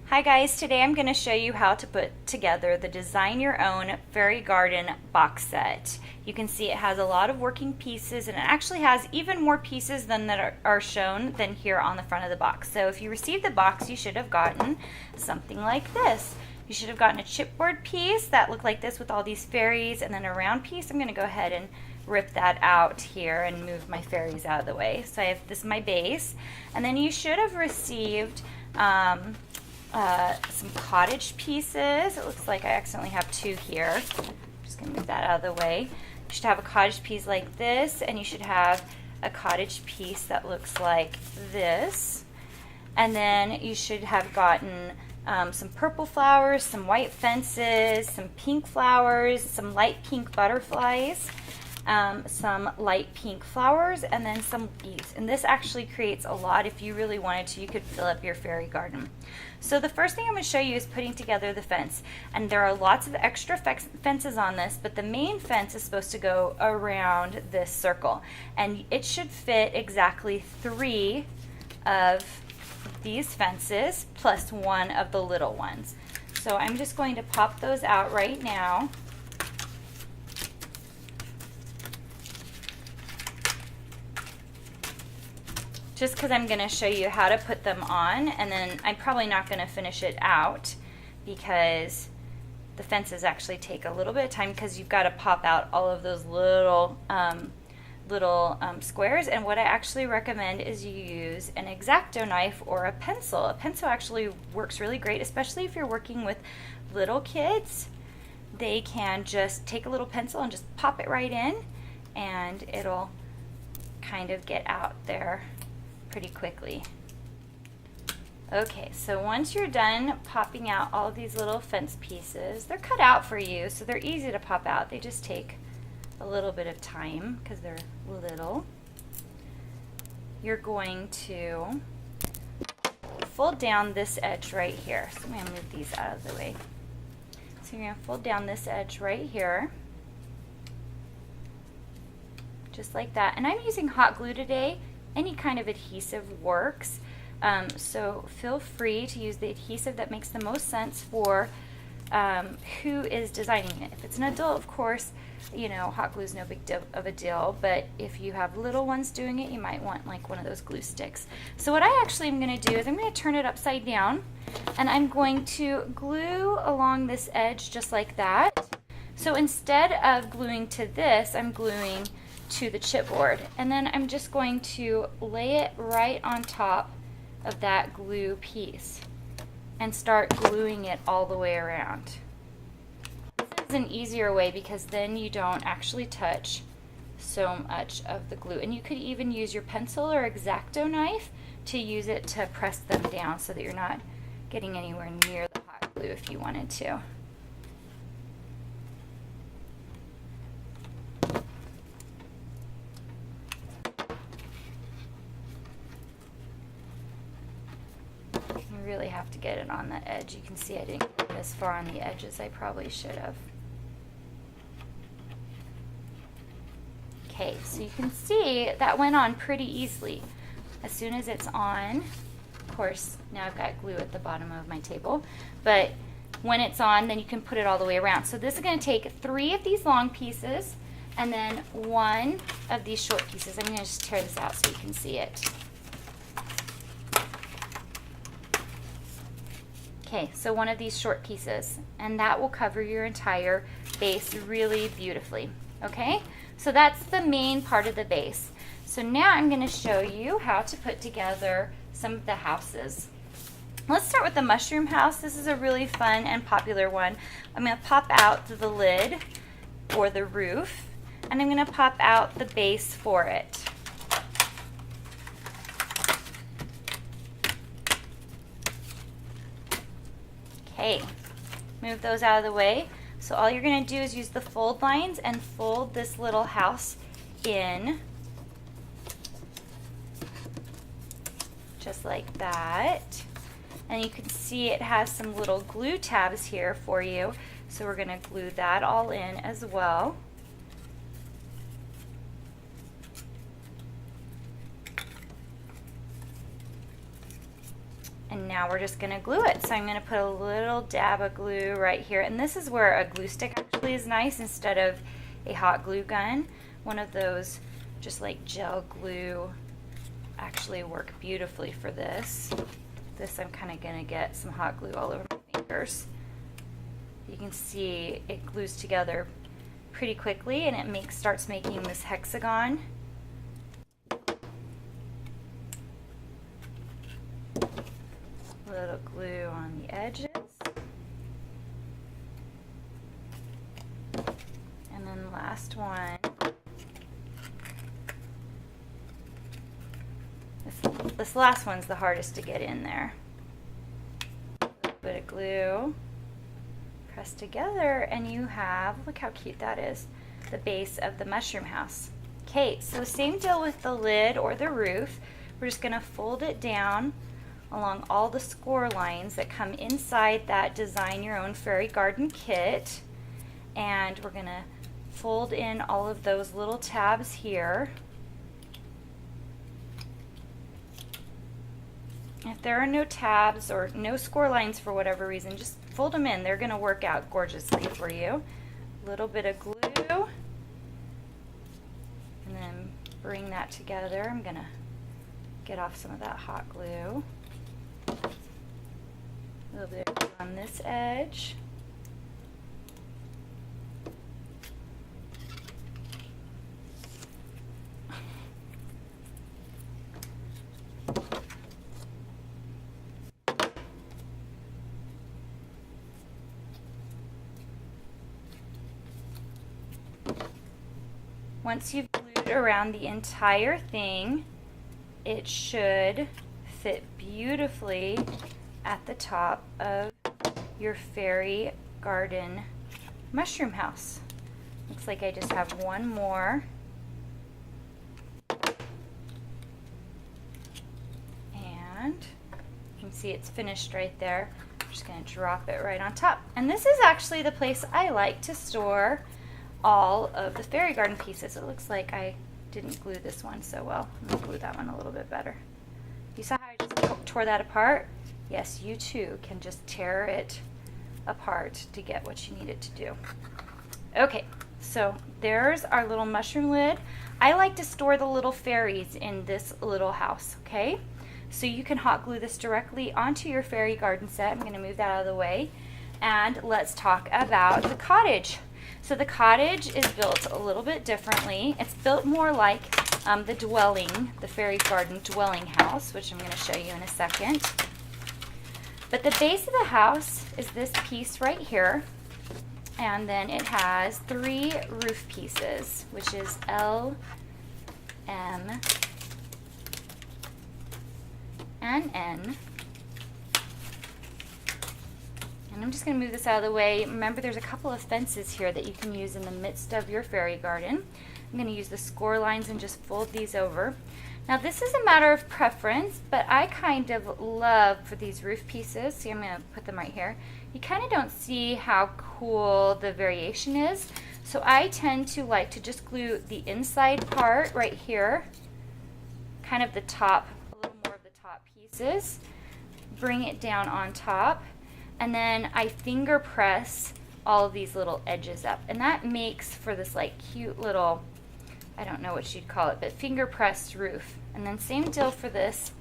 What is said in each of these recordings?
Hi guys, today I'm going to show you how to put together the Design Your Own Fairy Garden box set. You can see it has a lot of working pieces, and it actually has even more pieces than that are shown than here on the front of the box. So if you received the box, you should have gotten something like this. You should have gotten a chipboard piece that looked like this with all these fairies, and then a round piece. I'm going to go ahead and rip that out here and move my fairies out of the way. So I have this is my base, and then you should have received some cottage pieces. It looks like I accidentally have two here. I'm just going to move that out of the way. You should have a cottage piece like this, and you should have a cottage piece that looks like this. And then you should have gotten some purple flowers, some white fences, some pink flowers, some light pink butterflies, some light pink flowers, and then some leaves. And this actually creates a lot. If you really wanted to, you could fill up your fairy garden. So the first thing I'm going to show you is putting together the fence. And there are lots of extra fences on this, but the main fence is supposed to go around this circle. And it should fit exactly 3 of these fences plus 1 of the little ones. So I'm just going to pop those out right now. Just because I'm going to show you how to put them on, and then I'm probably not going to finish it out because the fences actually take a little bit of time because you've got to pop out all of those little squares. And what I actually recommend is you use an X-Acto knife or a pencil. A pencil actually works really great, especially if you're working with little kids. They can just take a little pencil and just pop it right in, and it'll kind of get out there pretty quickly. Okay, so once you're done popping out all of these little fence pieces, they're cut out for you, so they're easy to pop out. They just take a little bit of time because they're little. You're going to fold down this edge right here. So I'm going to move these out of the way. So you're going to fold down this edge right here, just like that. And I'm using hot glue today. Any kind of adhesive works, so feel free to use the adhesive that makes the most sense for who is designing it. If it's an adult, of course, you know, hot glue is no big deal of a deal, but if you have little ones doing it, you might want like one of those glue sticks. So what I actually am going to do is I'm going to turn it upside down, and I'm going to glue along this edge just like that. So instead of gluing to this, I'm gluing to the chipboard, and then I'm just going to lay it right on top of that glue piece and start gluing it all the way around. This is an easier way because then you don't actually touch so much of the glue, and you could even use your pencil or X-Acto knife to use it to press them down so that you're not getting anywhere near the hot glue if you wanted to. Really have to get it on the edge. You can see I didn't get as far on the edge as I probably should have. Okay, so you can see that went on pretty easily. As soon as it's on, of course, now I've got glue at the bottom of my table, but when it's on, then you can put it all the way around. So this is going to take 3 of these long pieces and then 1 of these short pieces. I'm going to just tear this out so you can see it. Okay, so 1 of these short pieces, and that will cover your entire base really beautifully. Okay, so that's the main part of the base. So now I'm going to show you how to put together some of the houses. Let's start with the mushroom house. This is a really fun and popular one. I'm going to pop out the lid or the roof, and I'm going to pop out the base for it. Okay, move those out of the way. So all you're going to do is use the fold lines and fold this little house in just like that. And you can see it has some little glue tabs here for you. So we're going to glue that all in as well. now we're just going to glue it. So I'm going to put a little dab of glue right here. And this is where a glue stick actually is nice instead of a hot glue gun. One of those just like gel glue actually work beautifully for this. This I'm kind of going to get some hot glue all over my fingers. You can see it glues together pretty quickly, and it starts making this hexagon. Little glue on the edges. And then last one. This last one's the hardest to get in there. A little bit of glue. Press together, and you have, look how cute that is, the base of the mushroom house. Okay, so same deal with the lid or the roof. We're just going to fold it down along all the score lines that come inside that Design Your Own Fairy Garden kit. And we're going to fold in all of those little tabs here. If there are no tabs or no score lines for whatever reason, just fold them in. They're going to work out gorgeously for you. A little bit of glue. And then bring that together. I'm going to get off some of that hot glue. A little bit of glue on this edge. Once you've glued around the entire thing, it should fit beautifully at the top of your fairy garden mushroom house. Looks like I just have one more. And you can see it's finished right there. I'm just going to drop it right on top. And this is actually the place I like to store all of the fairy garden pieces. It looks like I didn't glue this one so well. I'm going to glue that one a little bit better. You saw how I just tore that apart? Yes, you too can just tear it apart to get what you need it to do. Okay, so there's our little mushroom lid. I like to store the little fairies in this little house, okay? So you can hot glue this directly onto your fairy garden set. I'm going to move that out of the way. And let's talk about the cottage. So the cottage is built a little bit differently. It's built more like the dwelling, the fairy garden dwelling house, which I'm going to show you in a second. But the base of the house is this piece right here. And then it has 3 roof pieces, which is L, M, and N. And I'm just going to move this out of the way. Remember, there's a couple of fences here that you can use in the midst of your fairy garden. I'm going to use the score lines and just fold these over. Now, this is a matter of preference, but I kind of love for these roof pieces. See, I'm going to put them right here. You kind of don't see how cool the variation is. So I tend to like to just glue the inside part right here, kind of the top, a little more of the top pieces, bring it down on top. And then I finger press all of these little edges up. And that makes for this like cute little, I don't know what you'd call it, but finger pressed roof. And then same deal for this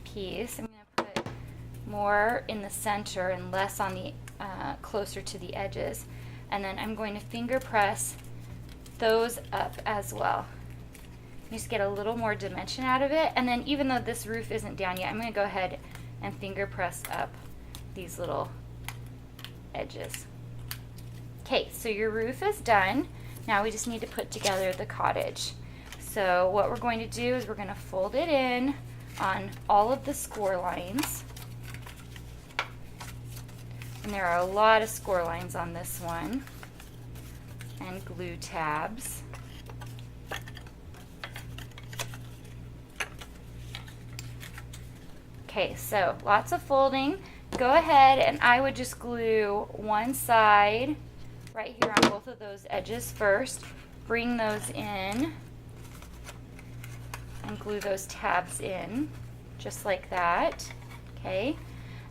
piece. I'm going to put more in the center and less on the closer to the edges. And then I'm going to finger press those up as well. Just get a little more dimension out of it. And then even though this roof isn't down yet, I'm going to go ahead and finger press up these little edges. Okay, so your roof is done. Now we just need to put together the cottage. So what we're going to do is we're going to fold it in on all of the score lines. And there are a lot of score lines on this one. And glue tabs. Okay, so lots of folding. Go ahead and I would just glue one side right here on both of those edges first. Bring those in and glue those tabs in, just like that. Okay,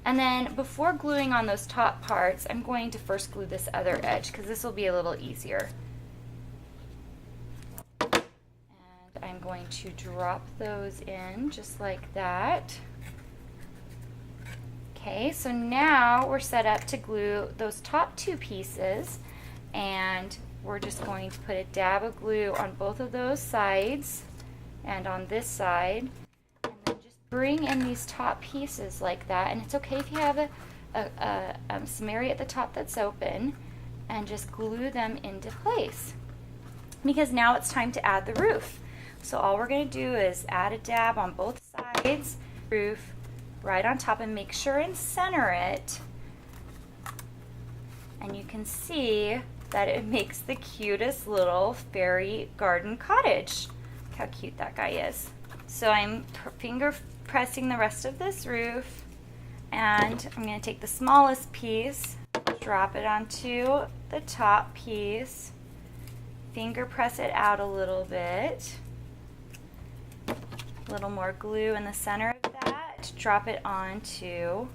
and then before gluing on those top parts, I'm going to first glue this other edge because this will be a little easier. And I'm going to drop those in just like that. Okay, so now we're set up to glue those top two pieces, and we're just going to put a dab of glue on both of those sides and on this side, and then just bring in these top pieces like that. And it's okay if you have some area at the top that's open, and just glue them into place, because now it's time to add the roof. So all we're going to do is add a dab on both sides, roof right on top, and make sure and center it. And you can see that it makes the cutest little fairy garden cottage. Look how cute that guy is. So I'm finger pressing the rest of this roof, and I'm going to take the smallest piece, drop it onto the top piece, finger press it out a little bit, a little more glue in the center of that, drop it onto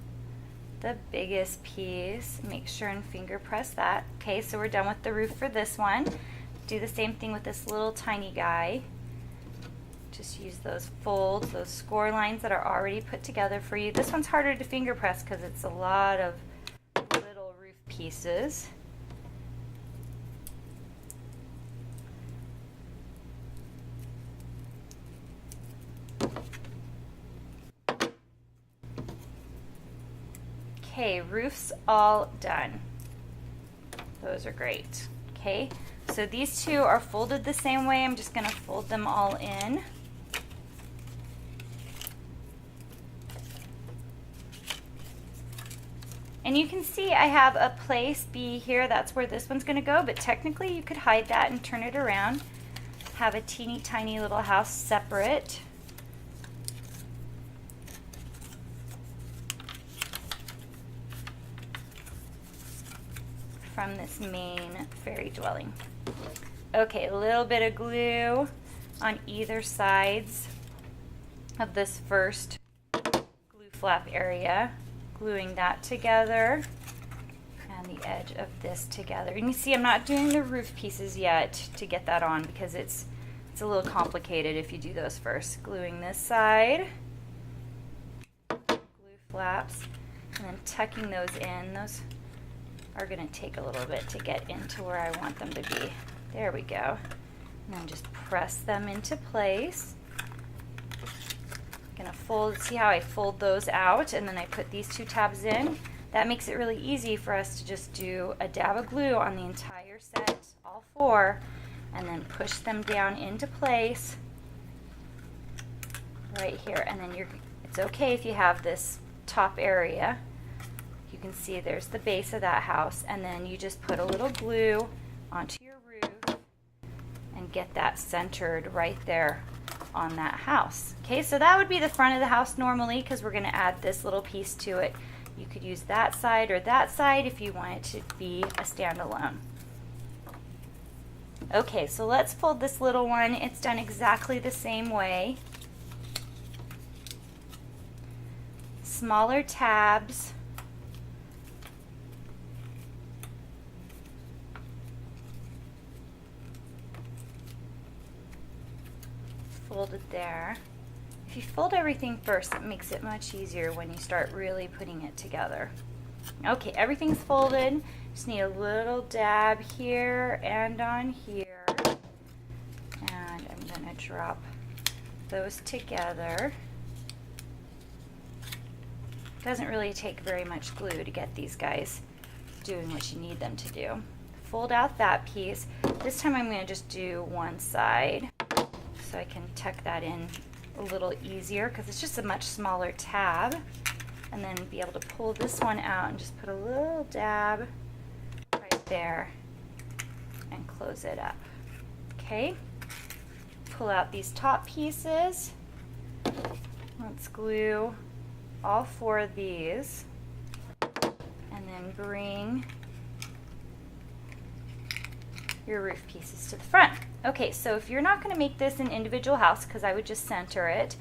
the biggest piece, make sure and finger press that. Okay, so we're done with the roof for this one. Do the same thing with this little tiny guy. Just use those folds, those score lines that are already put together for you. This one's harder to finger press because it's a lot of little roof pieces. Okay, roof's all done. Those are great. Okay, so these two are folded the same way. I'm just going to fold them all in. And you can see I have a place B here. That's where this one's going to go, but technically you could hide that and turn it around. Have a teeny tiny little house separate. From this main fairy dwelling. Okay, a little bit of glue on either sides of this first glue flap area, gluing that together, and the edge of this together. And you see I'm not doing the roof pieces yet to get that on because it's a little complicated if you do those first. Gluing this side, glue flaps, and then tucking those in. Those are going to take a little bit to get into where I want them to be. There we go. And then just press them into place. I'm going to fold, see how I fold those out, and then I put these two tabs in. That makes it really easy for us to just do a dab of glue on the entire set, all four, and then push them down into place right here. And then it's okay if you have this top area. You can see there's the base of that house, and then you just put a little glue onto your roof and get that centered right there on that house. Okay, so that would be the front of the house normally, because we're going to add this little piece to it. You could use that side or that side if you want it to be a standalone. Okay, so let's fold this little one. It's done exactly the same way. Smaller tabs. Folded there. If you fold everything first, it makes it much easier when you start really putting it together. Okay, everything's folded. Just need a little dab here and on here. And I'm going to drop those together. Doesn't really take very much glue to get these guys doing what you need them to do. Fold out that piece. This time I'm going to just do one side, so I can tuck that in a little easier because it's just a much smaller tab, and then be able to pull this one out and just put a little dab right there and close it up. Okay, pull out these top pieces. Let's glue all four of these, and then bring your roof pieces to the front. Okay, so if you're not going to make this an individual house, because I would just center it,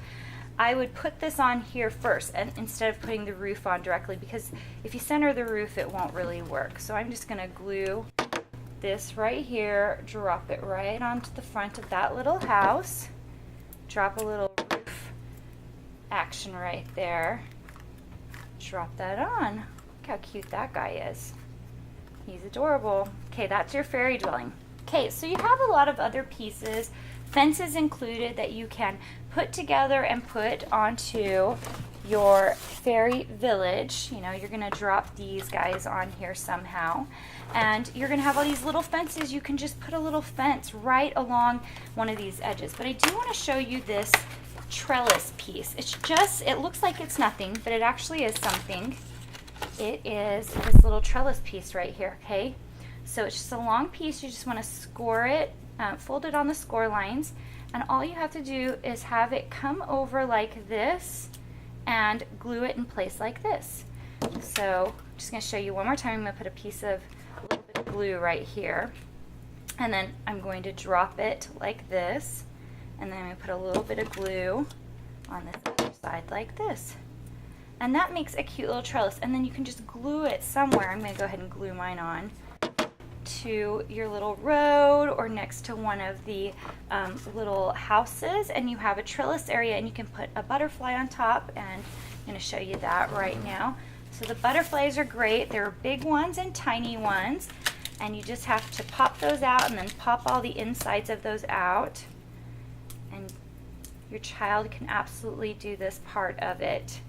I would put this on here first and instead of putting the roof on directly, because if you center the roof it won't really work. So I'm just going to glue this right here, drop it right onto the front of that little house, drop a little roof action right there, drop that on. Look how cute that guy is. He's adorable. Okay, that's your fairy dwelling. Okay, so you have a lot of other pieces, fences included, that you can put together and put onto your fairy village. You know, you're going to drop these guys on here somehow. And you're going to have all these little fences. You can just put a little fence right along one of these edges. But I do want to show you this trellis piece. It looks like it's nothing, but it actually is something. It is this little trellis piece right here, okay? So it's just a long piece. You just want to score it, fold it on the score lines, and all you have to do is have it come over like this and glue it in place like this. So I'm just going to show you one more time. I'm going to put a little bit of glue right here, and then I'm going to drop it like this, and then I'm going to put a little bit of glue on this other side like this. And that makes a cute little trellis, and then you can just glue it somewhere. I'm going to go ahead and glue mine on to your little road or next to one of the little houses, and you have a trellis area, and you can put a butterfly on top, and I'm going to show you that right now. So the butterflies are great. There are big ones and tiny ones, and you just have to pop those out and then pop all the insides of those out, and your child can absolutely do this part of it.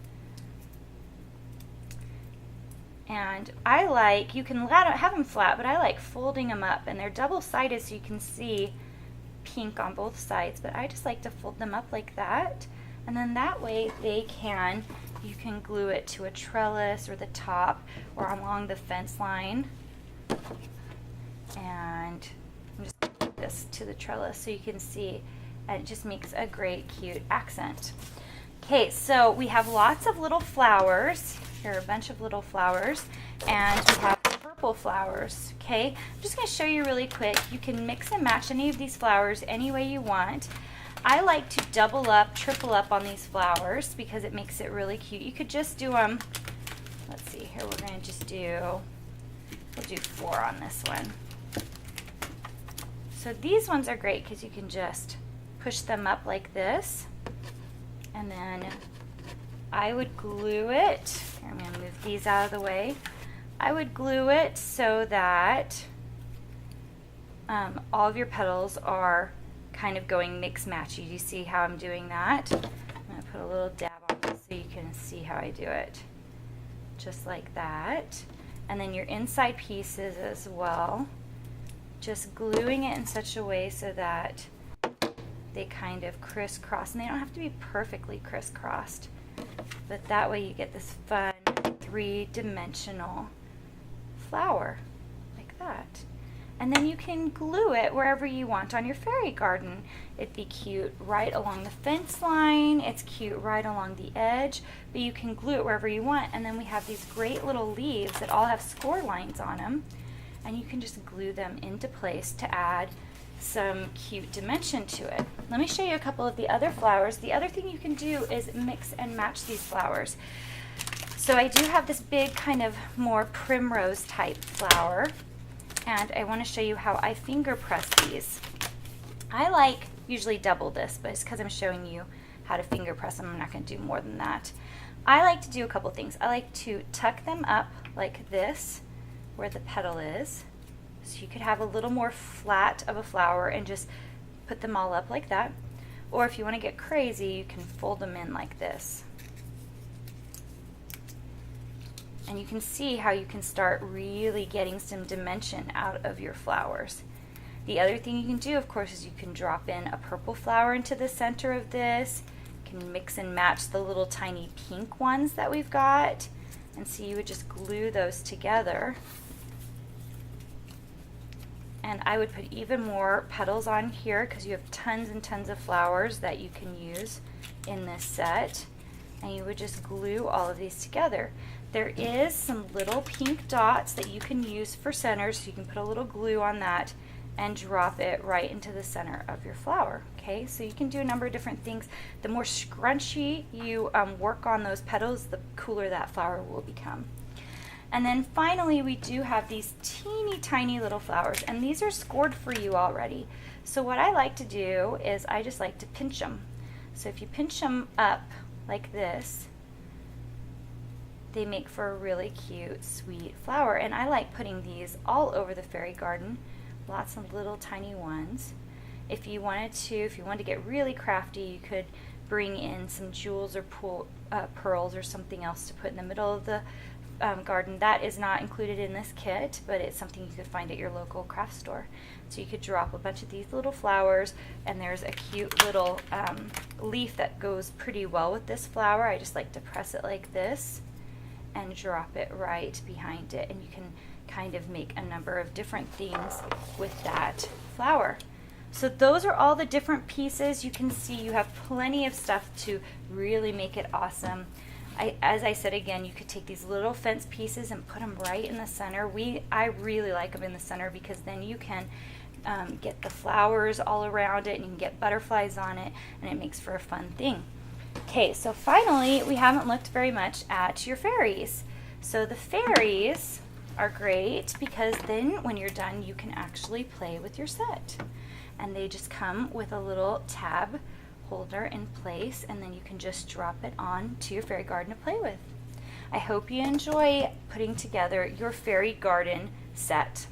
And I like, you can have them flat, but I like folding them up, and they're double-sided so you can see pink on both sides, but I just like to fold them up like that, and then that way you can glue it to a trellis or the top or along the fence line. And I'm just going to put this to the trellis so you can see, and it just makes a great cute accent. Okay, so we have lots of little flowers. Here are a bunch of little flowers, and we have purple flowers. Okay, I'm just going to show you really quick. You can mix and match any of these flowers any way you want. I like to double up, triple up on these flowers because it makes it really cute. You could just do them, let's see here, we'll do 4 on this one. So these ones are great because you can just push them up like this, and then I would glue it. Here, I'm going to move these out of the way. I would glue it so that all of your petals are kind of going mix-matchy. You see how I'm doing that? I'm going to put a little dab on this so you can see how I do it. Just like that. And then your inside pieces as well. Just gluing it in such a way so that they kind of crisscross, and they don't have to be perfectly crisscrossed, but that way you get this fun 3-dimensional flower like that. And then you can glue it wherever you want on your fairy garden. It'd be cute right along the fence line, it's cute right along the edge, but you can glue it wherever you want. And then we have these great little leaves that all have score lines on them, and you can just glue them into place to add some cute dimension to it. Let me show you a couple of the other flowers. The other thing you can do is mix and match these flowers. So I do have this big kind of more primrose type flower, and I want to show you how I finger press these. I like usually double this, but it's because I'm showing you how to finger press them. I'm not going to do more than that. I like to do a couple things. I like to tuck them up like this where the petal is. So you could have a little more flat of a flower and just put them all up like that. Or if you want to get crazy, you can fold them in like this. And you can see how you can start really getting some dimension out of your flowers. The other thing you can do, of course, is you can drop in a purple flower into the center of this. You can mix and match the little tiny pink ones that we've got. And so you would just glue those together. And I would put even more petals on here because you have tons and tons of flowers that you can use in this set. And you would just glue all of these together. There is some little pink dots that you can use for centers, so you can put a little glue on that and drop it right into the center of your flower. Okay, so you can do a number of different things. The more scrunchy you work on those petals, the cooler that flower will become. And then finally, we do have these teeny tiny little flowers, and these are scored for you already. So what I like to do is I just like to pinch them. So if you pinch them up like this, they make for a really cute, sweet flower. And I like putting these all over the fairy garden, lots of little tiny ones. If you wanted to get really crafty, you could bring in some jewels or pearls or something else to put in the middle of the garden. That is not included in this kit, but it's something you could find at your local craft store. So you could drop a bunch of these little flowers, and there's a cute little leaf that goes pretty well with this flower. I just like to press it like this and drop it right behind it, and you can kind of make a number of different things with that flower. So those are all the different pieces. You can see you have plenty of stuff to really make it awesome. As I said again, you could take these little fence pieces and put them right in the center. I really like them in the center because then you can get the flowers all around it, and you can get butterflies on it, and it makes for a fun thing. Okay, so finally, we haven't looked very much at your fairies. So the fairies are great because then when you're done, you can actually play with your set. And they just come with a little tab holder in place, and then you can just drop it on to your fairy garden to play with. I hope you enjoy putting together your fairy garden set.